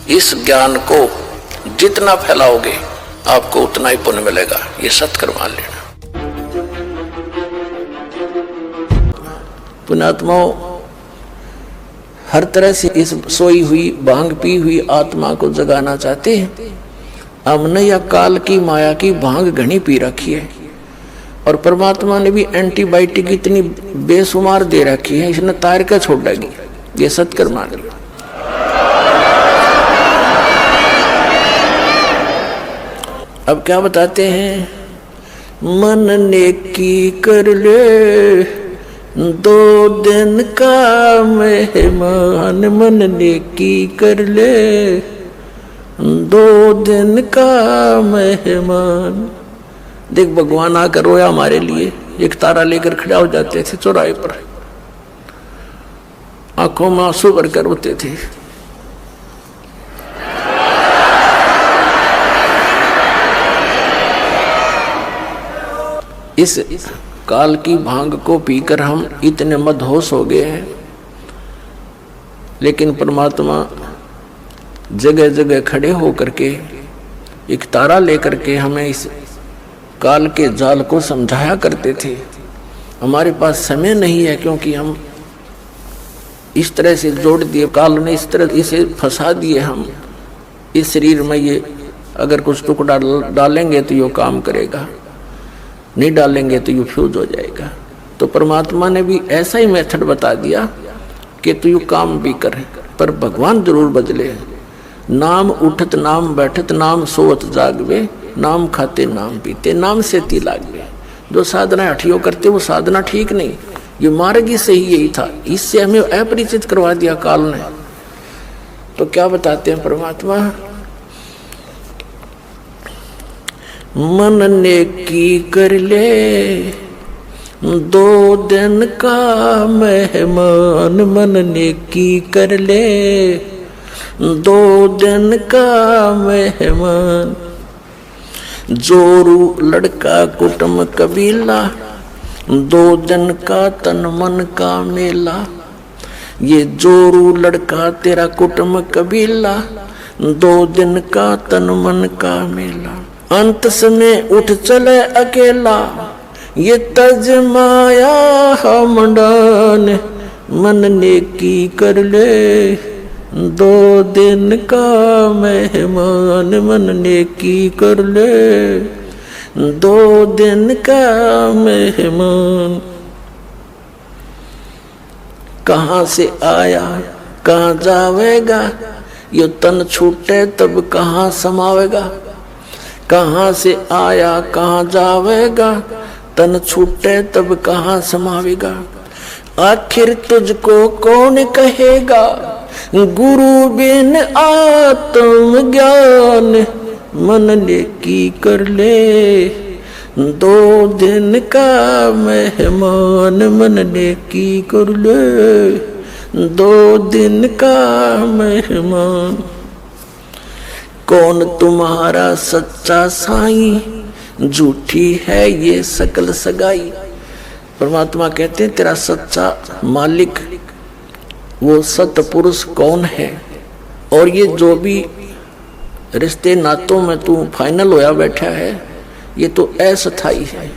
इस ज्ञान को जितना फैलाओगे आपको उतना ही पुण्य मिलेगा, ये सत्कर मान लेना। पुण्यात्माओं, हर तरह से इस सोई हुई भांग पी हुई आत्मा को जगाना चाहते हैं। हमने या काल की माया की भांग घनी पी रखी है और परमात्मा ने भी एंटीबायोटिक इतनी बेशुमार दे रखी है, इसने तार का छोड़ेगी, ये सत्कर मान लो। अब क्या बताते हैं, मन नेकी कर ले 2 दिन का मेहमान, मन नेकी कर ले 2 दिन का मेहमान। देख भगवान आकर रोया हमारे लिए, एक तारा लेकर खड़ा हो जाते थे चौराहे पर, आंखों में आंसू भरकर रोते थे। इस काल की भांग को पीकर हम इतने मदहोश हो गए हैं, लेकिन परमात्मा जगह जगह खड़े होकर के एक तारा लेकर के हमें इस काल के जाल को समझाया करते थे। हमारे पास समय नहीं है, क्योंकि हम इस तरह से जोड़ दिए, काल ने इस तरह इसे फंसा दिए। हम इस शरीर में ये अगर कुछ टुकड़ा डालेंगे तो ये काम करेगा, नहीं डालेंगे तो ये फ्यूज हो जाएगा। तो परमात्मा ने भी ऐसा ही मेथड बता दिया कि तू यू काम भी कर, पर भगवान जरूर बदले। नाम उठत नाम बैठत नाम सोवत जागवे, नाम खाते नाम पीते नाम से ती लागवे। जो साधना हठियों करते वो साधना ठीक नहीं, ये मार्ग ही सही यही था, इससे हमें अपरिचित करवा दिया काल ने। तो क्या बताते हैं परमात्मा, मन नेकी कर ले 2 दिन का मेहमान, मन नेकी कर ले 2 दिन का मेहमान। जोरू लड़का कुटुंब कबीला, 2 दिन का तन मन का मेला। ये जोरू लड़का तेरा कुटुंब कबीला, 2 दिन का तन मन का मेला। अंत समय उठ चले अकेला, ये तज माया हमडान, मन नेकी कर ले 2 दिन का मेहमान, मन नेकी कर ले 2 दिन का मेहमान। कहाँ से आया कहाँ जावेगा, ये तन छूटे तब कहाँ समावेगा। कहाँ से आया कहाँ जावेगा, तन छूटे तब कहाँ समावेगा। आखिर तुझको कौन कहेगा, गुरु बिन आत्म ज्ञान, मन नेकी कर ले 2 दिन का मेहमान, मन नेकी कर ले 2 दिन का मेहमान। कौन तुम्हारा सच्चा साईं, झूठी है ये सकल सगाई। परमात्मा कहते हैं तेरा सच्चा मालिक वो सतपुरुष कौन है, और ये जो भी रिश्ते नातों में तू फाइनल होया बैठा है ये तो अस्थाई है,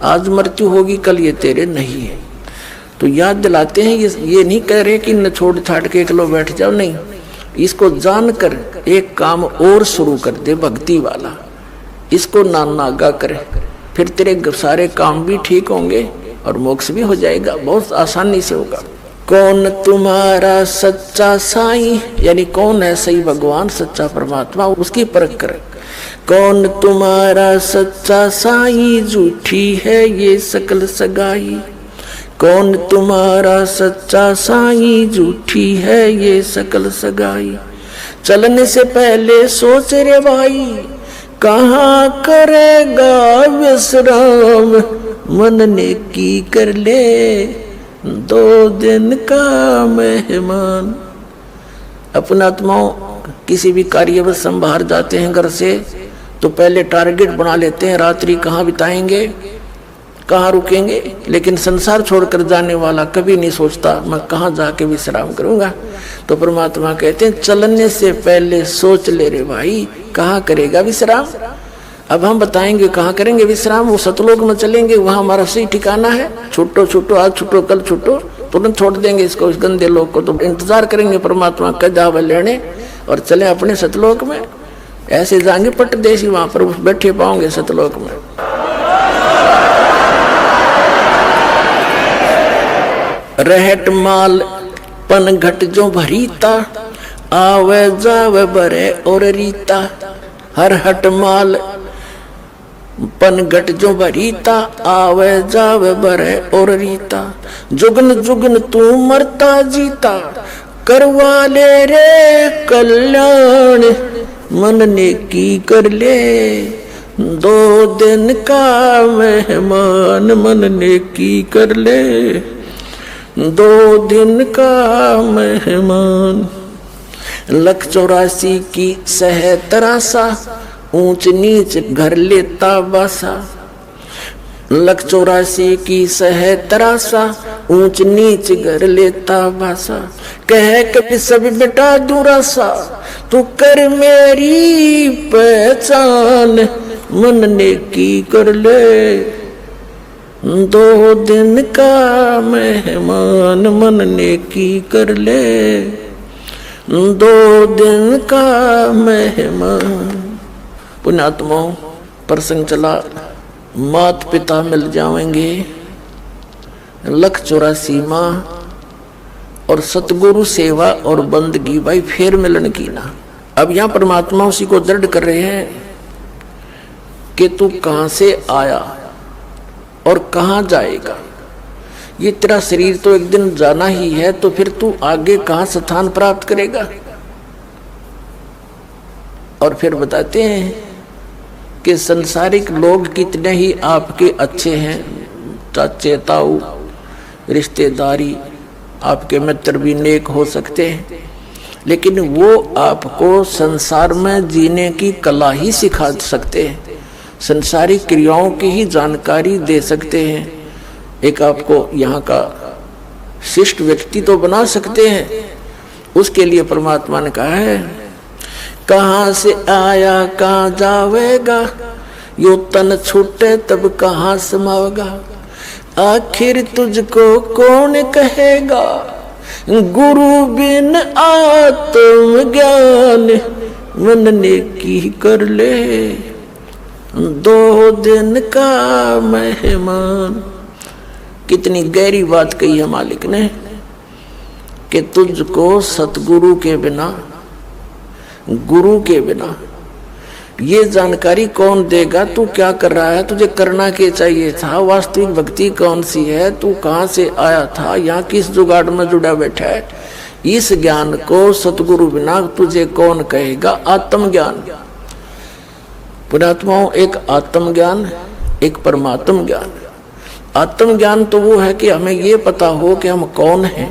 आज मृत्यु होगी कल ये तेरे नहीं है। तो याद दिलाते हैं, ये नहीं कह रहे कि न छोड़ छाड़ के एकलो बैठ जाओ, नहीं, इसको जानकर एक काम और शुरू कर दे भक्ति वाला, इसको नागा करे, फिर तेरे सारे काम भी ठीक होंगे और मोक्ष भी हो जाएगा, बहुत आसानी से होगा। कौन तुम्हारा सच्चा साईं, यानी कौन है सही भगवान सच्चा परमात्मा, उसकी परख करे। कौन तुम्हारा सच्चा साईं, झूठी है ये सकल सगाई। कौन तुम्हारा सच्चा साईं, झूठी है ये सकल सगाई। चलने से पहले सोच रे भाई, कहाँ करेगा विश्राम, मन नेकी कर ले 2 दिन का मेहमान। अपने आत्माओं किसी भी कार्यवश हम बाहर जाते हैं घर से तो पहले टारगेट बना लेते हैं, रात्रि कहाँ बिताएंगे, कहाँ रुकेंगे। लेकिन संसार छोड़कर जाने वाला कभी नहीं सोचता मैं कहाँ जाके विश्राम करूंगा। तो परमात्मा कहते हैं चलने से पहले सोच ले रे भाई कहाँ करेगा विश्राम। अब हम बताएंगे कहाँ करेंगे विश्राम। वो सतलोक में चलेंगे, वहां हमारा सही ठिकाना है। छूटो छूटो, आज छूटो कल छूटो, तुरंत छोड़ देंगे इसको, इस गंदे लोक को। तो इंतजार करेंगे परमात्मा का जावे लेने और चले अपने सतलोक में। ऐसे जाएंगे पट्टदेशी, वहां पर बैठे पाओगे सतलोक में। रहट माल पन घट जो भरीता, आवे जावे बरे और रीता। हर हट माल पन घट जो भरीता, आवे जावे बरे और रीता। जुगन जुगन तू मरता जीता, करवा ले रे कल्याण। मन ने की कर ले 2 दिन का मेहमान। मन ने की कर ले 2 दिन का मेहमान। 184 की सह तरासा, ऊंच नीच घर लेता बासा। 184 की सह तरासा, ऊंच नीच घर लेता बासा। कह कभी सब बेटा दूरासा, तू कर मेरी पहचान। मन ने की कर ले 2 दिन का मेहमान। मन ने की कर ले 2 दिन का मेहमान। पुण्यात्माओं प्रसंग चला, मात पिता मिल जाएंगे, 184 माँ और सतगुरु सेवा और बंदगी भाई फिर मिलन की ना। अब यहाँ परमात्मा उसी को दृढ़ कर रहे हैं कि तू कहां से आया और कहां जाएगा। ये तेरा शरीर तो एक दिन जाना ही है, तो फिर तू आगे कहां स्थान प्राप्त करेगा। और फिर बताते हैं कि संसारिक लोग कितने ही आपके अच्छे हैं, चाचे ताऊ रिश्तेदारी आपके मित्र भी नेक हो सकते हैं, लेकिन वो आपको संसार में जीने की कला ही सिखा सकते हैं, संसारिक क्रियाओं की ही जानकारी दे सकते हैं। एक आपको यहाँ का शिष्ट व्यक्ति तो बना सकते हैं। उसके लिए परमात्मा ने कहा है कहाँ से आया कहाँ जावेगा, यो तन छूटे तब कहाँ समावेगा। आखिर तुझको कौन कहेगा, गुरु बिन आत्म ज्ञान। मन ने की कर ले 2 दिन का मेहमान। कितनी गहरी बात कही है मालिक ने कि तुझको सतगुरु के बिना, गुरु के बिना ये जानकारी कौन देगा तू क्या कर रहा है, तुझे करना क्या चाहिए था, वास्तविक भक्ति कौन सी है, तू कहाँ से आया था, यहाँ किस जुगाड़ में जुड़ा बैठा है। इस ज्ञान को सतगुरु बिना तुझे कौन कहेगा। आत्मज्ञान पुण्यात्माओं, एक आत्मज्ञान एक परमात्म ज्ञान। आत्मज्ञान तो वो है कि हमें ये पता हो कि हम कौन हैं,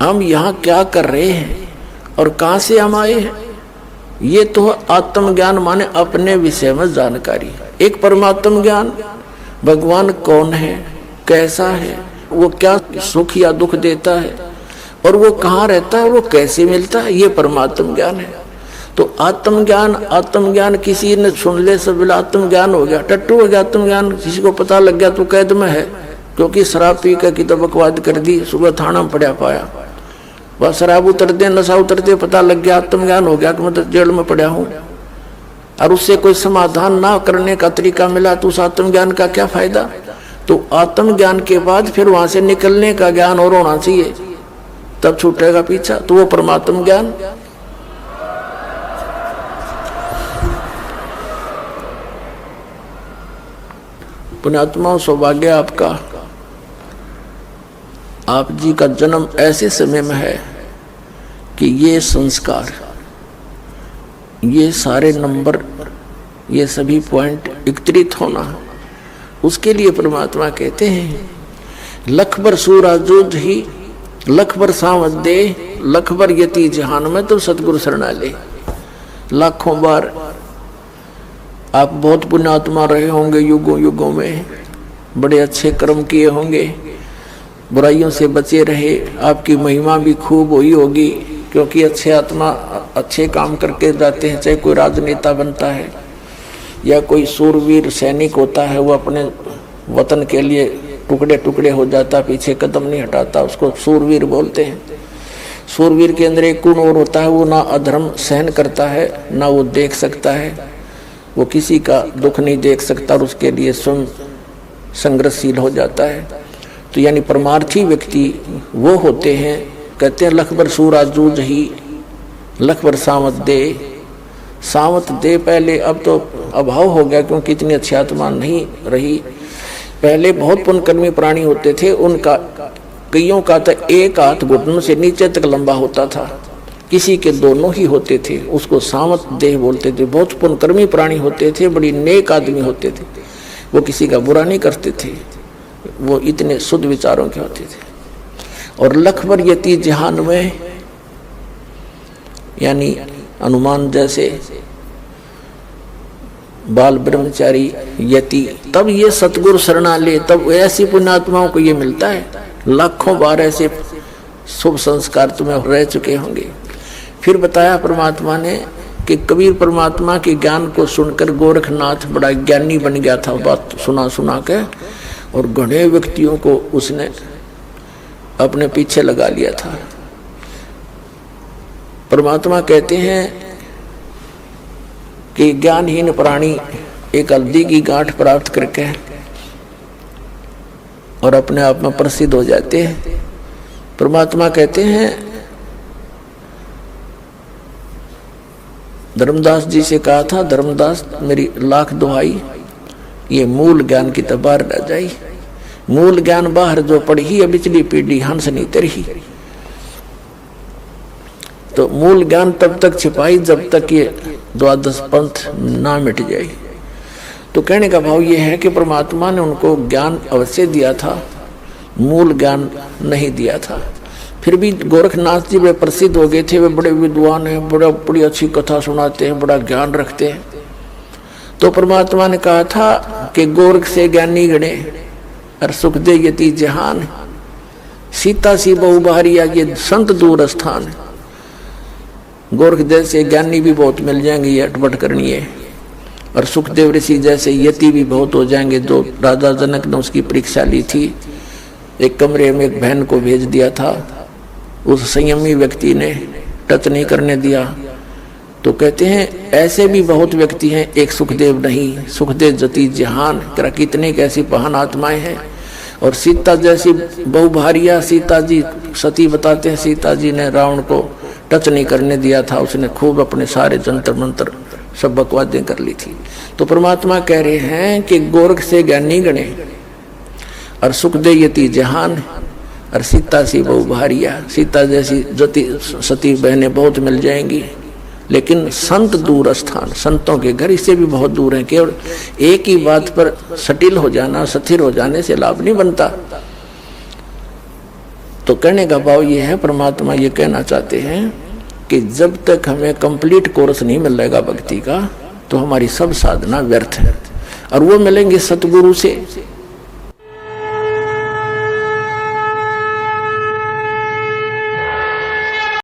हम यहाँ क्या कर रहे हैं और कहाँ से हम आए हैं। ये तो आत्मज्ञान माने अपने विषय में जानकारी। एक परमात्म ज्ञान, भगवान कौन है, कैसा है, वो क्या सुख या दुख देता है और वो कहाँ रहता है, वो कैसे मिलता है, ये परमात्म ज्ञान है। तो आत्मज्ञान किसी ने सुन ले सब बोला आत्मज्ञान हो गया, टट्टू हो गया आत्मज्ञान। किसी को पता लग गया तो कैद में है, क्योंकि शराब पी कर की तो बकवाद कर दी, सुबह थाना में पड़ा पाया। वह शराब उतरते नशा उतरते पता लग गया आत्मज्ञान हो गया कि मैं तो जेल में पड़ा हूँ, और उससे कोई समाधान ना करने का तरीका मिला तो उस आत्मज्ञान का क्या फायदा। तो आत्मज्ञान के बाद फिर वहां से निकलने का ज्ञान और होना चाहिए, तब छूटेगा पीछा। तो वो परमात्म ज्ञान। पुण्यात्मा सौभाग्य आपका, आप जी का जन्म ऐसे समय में है कि ये संस्कार, ये सारे नंबर, ये सभी पॉइंट एकत्रित होना, उसके लिए परमात्मा कहते हैं लख बर सूरा जोध ही लख बर सावध दे, लख बर यति जहान में तो सतगुरु शरणा ले। लाखों बार आप बहुत पुण्यात्मा रहे होंगे युगों युगों में, बड़े अच्छे कर्म किए होंगे, बुराइयों से बचे रहे, आपकी महिमा भी खूब हुई होगी, क्योंकि अच्छे आत्मा अच्छे काम करके जाते हैं। चाहे कोई राजनेता बनता है या कोई सूरवीर सैनिक होता है, वो अपने वतन के लिए टुकड़े टुकड़े हो जाता, पीछे कदम नहीं हटाता, उसको सूरवीर बोलते हैं। सूरवीर के अंदर एक गुण और होता है, वो ना अधर्म सहन करता है, ना वो देख सकता है, वो किसी का दुख नहीं देख सकता और उसके लिए स्वयं संघर्षशील हो जाता है। तो यानी परमार्थी व्यक्ति वो होते हैं, कहते हैं लख बर सूरा जूझ ही लख बर सावत दे। सावत दे पहले, अब तो अभाव हो गया क्योंकि इतनी अच्छी आत्मा नहीं रही। पहले बहुत पुण्यकर्मी प्राणी होते थे, उनका कईयों का तो एक हाथ घुटनों से नीचे तक लंबा होता था, किसी के दोनों ही होते थे, उसको सावत देह बोलते थे। बहुत पुण्यकर्मी प्राणी होते थे, बड़ी नेक आदमी होते थे, वो किसी का बुरा नहीं करते थे, वो इतने शुद्ध विचारों के होते थे। और लखबर यति जहान में, यानी हनुमान जैसे बाल ब्रह्मचारी यति, तब ये सतगुरु शरणा ले, तब ऐसी पुण्यात्माओं को ये मिलता है। लाखों बार ऐसे शुभ संस्कार तुम्हें रह चुके होंगे। फिर बताया परमात्मा ने कि कबीर परमात्मा के ज्ञान को सुनकर गोरखनाथ बड़ा ज्ञानी बन गया था, बात सुना सुना के, और घने व्यक्तियों को उसने अपने पीछे लगा लिया था। परमात्मा कहते हैं कि ज्ञानहीन प्राणी एक हल्दी की गांठ प्राप्त करके और अपने आप में प्रसिद्ध हो जाते हैं। परमात्मा कहते हैं, धर्मदास जी से कहा था, धर्मदास मेरी लाख दुहाई, ये मूल ज्ञान की तो बाहर रह जाई। मूल ज्ञान बाहर जो पढ़ी है, बिचली पीढ़ी हंस नहीं तरही। तो मूल ज्ञान तब तक छिपाई जब तक ये द्वादश पंथ ना मिट जाए। तो कहने का भाव ये है कि परमात्मा ने उनको ज्ञान अवश्य दिया था, मूल ज्ञान नहीं दिया था। फिर भी गोरखनाथ जी वे प्रसिद्ध हो गए थे, वे बड़े विद्वान हैं, बड़ी अच्छी कथा सुनाते हैं, बड़ा ज्ञान रखते हैं। तो परमात्मा ने कहा था कि गोरख से ज्ञानी गणे और सुख दे यति जहान, सीता सी बहु बारिया ये संत दूर स्थान। गोरख जैसे ज्ञानी भी बहुत मिल जाएंगे, ये अटपट करनी है, और सुखदेव ऋषि जैसे यति भी बहुत हो जाएंगे। जो राजा जनक ने उसकी परीक्षा ली थी, एक कमरे में एक बहन को भेज दिया था, उस संयमी व्यक्ति ने टच नहीं करने दिया। तो कहते हैं ऐसे भी बहुत व्यक्ति हैं, एक सुखदेव नहीं, सुखदेव जति जहान, करा कितने कैसी महान आत्माएं हैं। और सीता जैसी बहुभारिया, सीता जी सती बताते हैं, सीता जी ने रावण को टच नहीं करने दिया था, उसने खूब अपने सारे जंतर मंत्र सब बकवादें कर ली थी। तो परमात्मा कह रहे हैं कि गोरख से ज्ञानी गणे और सुखदेव यति जहान और सीता सी बहुभारिया, सीता जैसी जति सती बहनें बहुत मिल जाएंगी, लेकिन संत दूर स्थान, संतों के घर इससे भी बहुत दूर है। केवल एक ही बात पर सटिल हो जाना, स्थिर हो जाने से लाभ नहीं बनता। तो कहने का भाव ये है, परमात्मा ये कहना चाहते हैं कि जब तक हमें कंप्लीट कोर्स नहीं मिल रहेगा भक्ति का, तो हमारी सब साधना व्यर्थ है। और वो मिलेंगे सतगुरु से,